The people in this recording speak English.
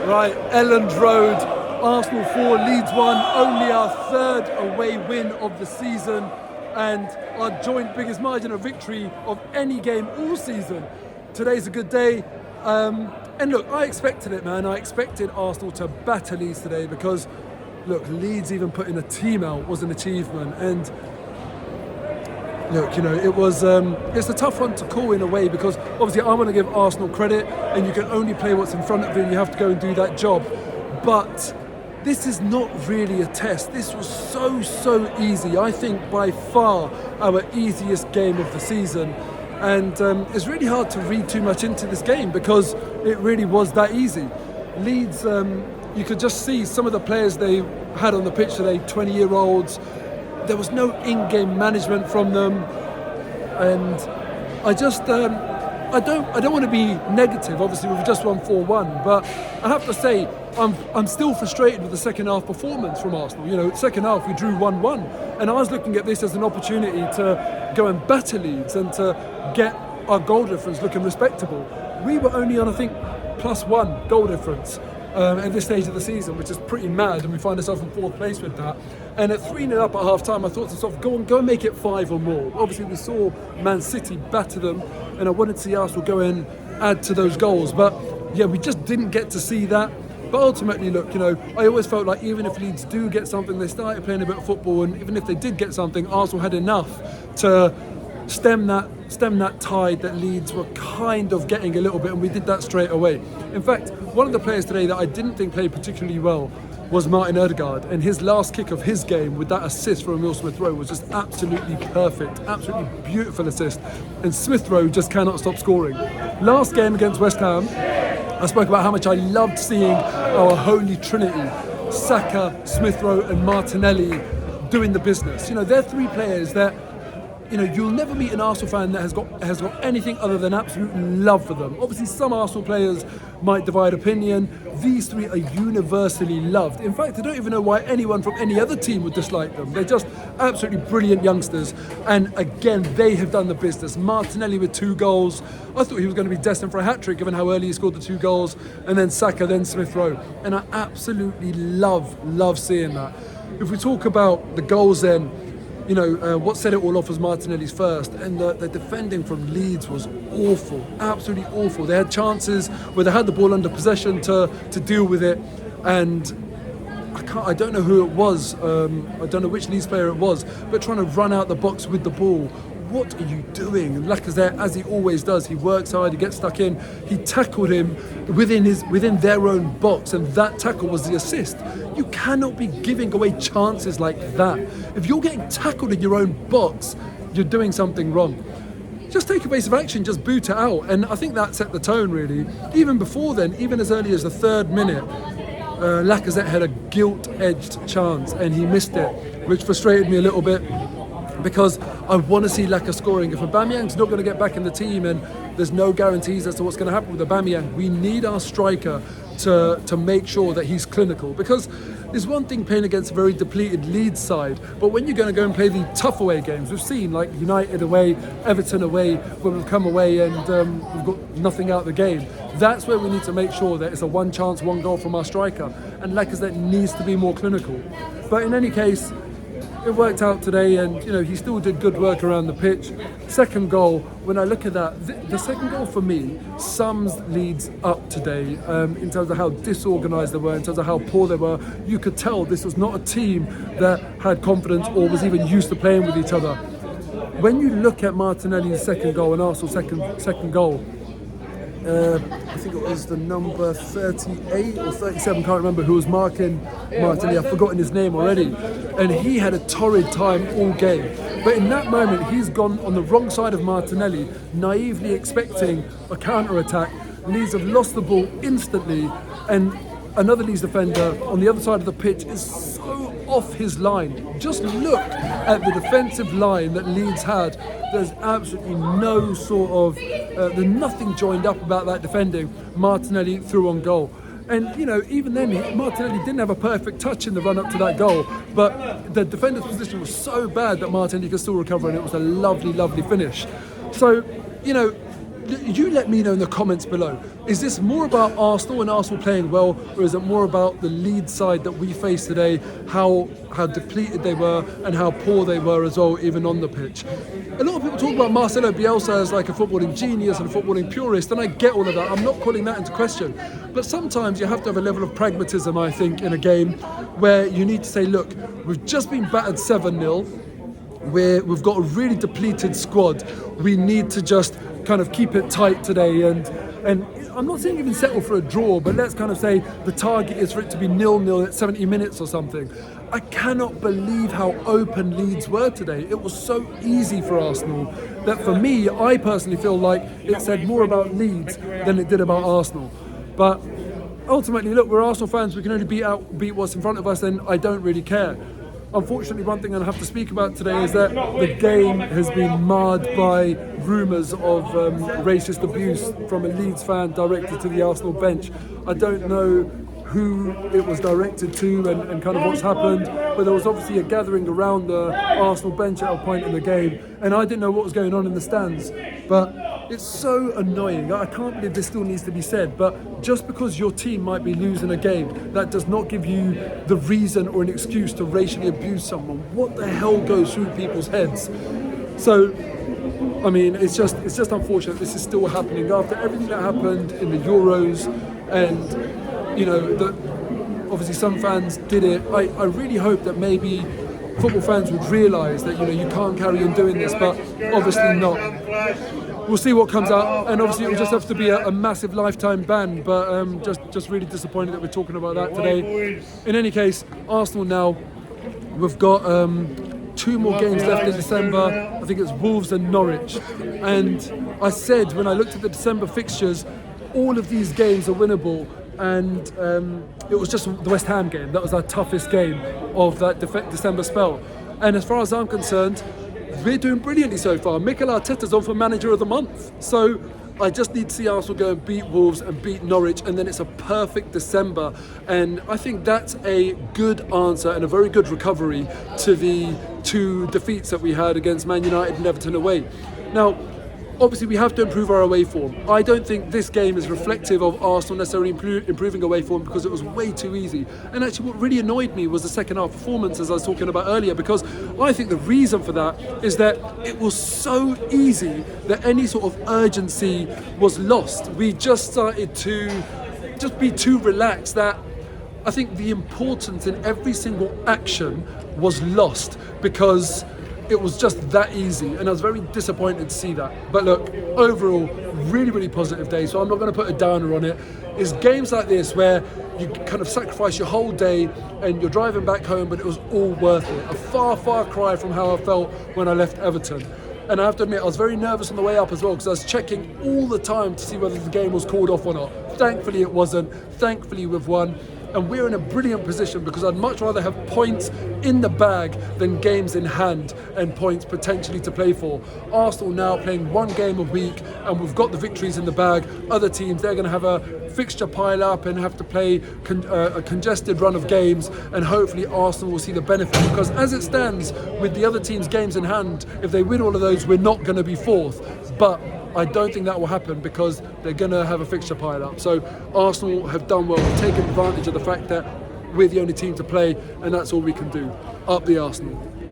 Right, Elland Road, Arsenal 4, Leeds 1, only our third away win of the season and our joint biggest margin of victory of any game all season. Today's a good day. And look, I expected it, man. I expected Arsenal to batter Leeds today because, look, Leeds even putting a team out was an achievement. And look, you know, it was it's a tough one to call in a way because obviously I want to give Arsenal credit and you can only play what's in front of you and you have to go and do that job. But this is not really a test. This was so easy. I think by far our easiest game of the season. And it's really hard to read too much into this game because it really was that easy. Leeds, you could just see some of the players they had on the pitch today, 20-year-olds. There was no in-game management from them, and I just I don't want to be negative. Obviously, we've just won 4-1, but I have to say I'm still frustrated with the second half performance from Arsenal. You know, second half we drew 1-1, and I was looking at this as an opportunity to go and batter Leeds and to get our goal difference looking respectable. We were only on, I think, +1 goal difference at this stage of the season, which is pretty mad, and we find ourselves in 4th place with that. And at 3-0 up at half time, I thought to myself, go and make it 5 or more. Obviously, we saw Man City batter them, and I wanted to see Arsenal go and add to those goals. But yeah, we just didn't get to see that. But ultimately, look, you know, I always felt like even if Leeds do get something, they started playing a bit of football, and even if they did get something, Arsenal had enough to stem that tide that Leeds were kind of getting a little bit, and we did that straight away. In fact, one of the players today that I didn't think played particularly well was Martin Odegaard, and his last kick of his game with that assist from Will Smith-Rowe was just absolutely perfect, absolutely beautiful assist, and Smith-Rowe just cannot stop scoring. Last game against West Ham, I spoke about how much I loved seeing our holy trinity, Saka, Smith-Rowe and Martinelli doing the business. You know, they're 3 players that, you know, you'll never meet an Arsenal fan that has got anything other than absolute love for them. Obviously, some Arsenal players might divide opinion. These 3 are universally loved. In fact, I don't even know why anyone from any other team would dislike them. They're just absolutely brilliant youngsters. And again, they have done the business. Martinelli with 2 goals. I thought he was going to be destined for a hat-trick given how early he scored the 2 goals. And then Saka, then Smith-Rowe. And I absolutely love seeing that. If we talk about the goals then, you know, what set it all off was Martinelli's first, and the defending from Leeds was awful, absolutely awful. They had chances where they had the ball under possession to deal with it, and I don't know who it was, I don't know which Leeds player it was, but trying to run out the box with the ball. What are you doing? And Lacazette, as he always does, he works hard, he gets stuck in. He tackled him within their own box, and that tackle was the assist. You cannot be giving away chances like that. If you're getting tackled in your own box, you're doing something wrong. Just take evasive action, just boot it out. And I think that set the tone, really. Even before then, even as early as the 3rd minute, Lacazette had a gilt-edged chance, and he missed it, which frustrated me a little bit, because I want to see Laka scoring. If Aubameyang's not going to get back in the team and there's no guarantees as to what's going to happen with Aubameyang, we need our striker to make sure that he's clinical, because there's one thing playing against a very depleted Leeds side, but when you're going to go and play the tough away games, we've seen like United away, Everton away, when we've come away and we've got nothing out of the game, that's where we need to make sure that it's a 1 chance, 1 goal from our striker, and Lacazette needs to be more clinical. But in any case, it worked out today, and you know, he still did good work around the pitch. Second goal, when I look at that, the second goal for me sums Leeds up today in terms of how disorganised they were, in terms of how poor they were. You could tell this was not a team that had confidence or was even used to playing with each other. When you look at Martinelli's second goal and Arsenal's second goal, I think it was the number 38 or 37, can't remember, who was marking Martinelli. I've forgotten his name already. And he had a torrid time all game. But in that moment, he's gone on the wrong side of Martinelli, naively expecting a counter-attack. Leeds have lost the ball instantly, and another Leeds defender on the other side of the pitch is so off his line. Just look at the defensive line that Leeds had. There's absolutely no sort of, there's nothing joined up about that defending. Martinelli threw on goal. And, you know, even then, Martinelli didn't have a perfect touch in the run-up to that goal, but the defender's position was so bad that Martinelli could still recover, and it was a lovely, lovely finish. So, you know, you let me know in the comments below. Is this more about Arsenal and Arsenal playing well, or is it more about the Leeds side that we faced today, how depleted they were and how poor they were as well, even on the pitch? A lot of people talk about Marcelo Bielsa as like a footballing genius and a footballing purist, and I get all of that. I'm not calling that into question. But sometimes you have to have a level of pragmatism, I think, in a game where you need to say, look, we've just been battered 7-0. We've got a really depleted squad. We need to just kind of keep it tight today, and I'm not saying even settle for a draw, but let's kind of say the target is for it to be 0-0 at 70 minutes or something. I cannot believe how open Leeds were today. It was so easy for Arsenal that for me, I personally feel like it said more about Leeds than it did about Arsenal. But ultimately, look, we're Arsenal fans. We can only beat what's in front of us, and I don't really care. Unfortunately, one thing I have to speak about today is that the game has been marred by rumours of racist abuse from a Leeds fan directed to the Arsenal bench. I don't know who it was directed to and kind of what's happened, but there was obviously a gathering around the Arsenal bench at a point in the game, and I didn't know what was going on in the stands. But it's so annoying. I can't believe this still needs to be said, but just because your team might be losing a game, that does not give you the reason or an excuse to racially abuse someone. What the hell goes through people's heads? So, I mean, it's just unfortunate this is still happening after everything that happened in the Euros, and you know, obviously some fans did it. I really hope that maybe football fans would realise that, you know, you can't carry on doing this, but obviously not. We'll see what comes out, and obviously it will just have to be a massive lifetime ban, but just really disappointed that we're talking about that today. In any case, Arsenal now, we've got 2 more games left in December. I think it's Wolves and Norwich, and I said when I looked at the December fixtures, all of these games are winnable, and it was just the West Ham game that was our toughest game of that December spell. And as far as I'm concerned, we're doing brilliantly so far. Mikel Arteta's on for Manager of the Month. So I just need to see Arsenal go and beat Wolves and beat Norwich, and then it's a perfect December. And I think that's a good answer and a very good recovery to the 2 defeats that we had against Man United and Everton away. Now, obviously, we have to improve our away form. I don't think this game is reflective of Arsenal necessarily improving away form, because it was way too easy. And actually, what really annoyed me was the second half performance, as I was talking about earlier, because I think the reason for that is that it was so easy that any sort of urgency was lost. We just started to just be too relaxed, that I think the importance in every single action was lost because it was just that easy, and I was very disappointed to see that. But look, overall, really, really positive day, so I'm not going to put a downer on it. It's games like this where you kind of sacrifice your whole day and you're driving back home, but it was all worth it. A far, far cry from how I felt when I left Everton. And I have to admit, I was very nervous on the way up as well, because I was checking all the time to see whether the game was called off or not. Thankfully it wasn't. Thankfully we've won. And we're in a brilliant position, because I'd much rather have points in the bag than games in hand and points potentially to play for. Arsenal now playing 1 game a week, and we've got the victories in the bag. Other teams, they're going to have a fixture pile up and have to play a congested run of games, and hopefully Arsenal will see the benefit, because as it stands with the other teams' games in hand, if they win all of those, we're not going to be 4th. But I don't think that will happen, because they're going to have a fixture pile up. So Arsenal have done well, taken advantage of the fact that we're the only team to play, and that's all we can do. Up the Arsenal.